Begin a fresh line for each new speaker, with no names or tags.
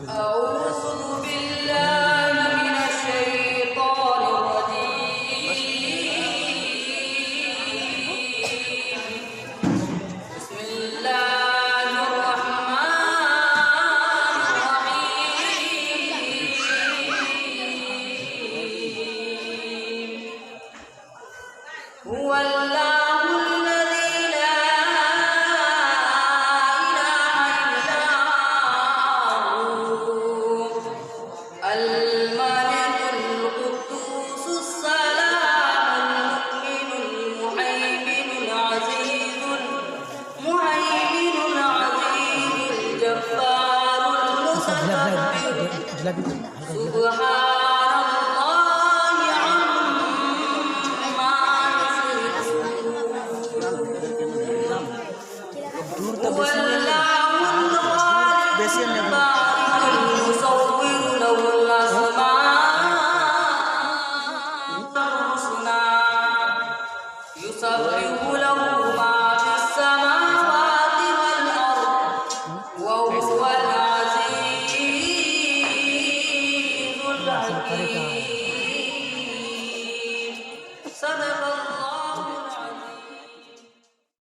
أعوذ بالله من الشيطان الرجيم. بسم الله الرحمن الرحيم. هو الله الذي لا الملك القدوس السلام المؤمن المهيمن العزيز الجبار المتكبر سبحان الله عما يشركون. هو الله الخالق البارئ المصور له يسبح له ما في السماوات والأرض وهو العزيز الحكيم. صدق الله.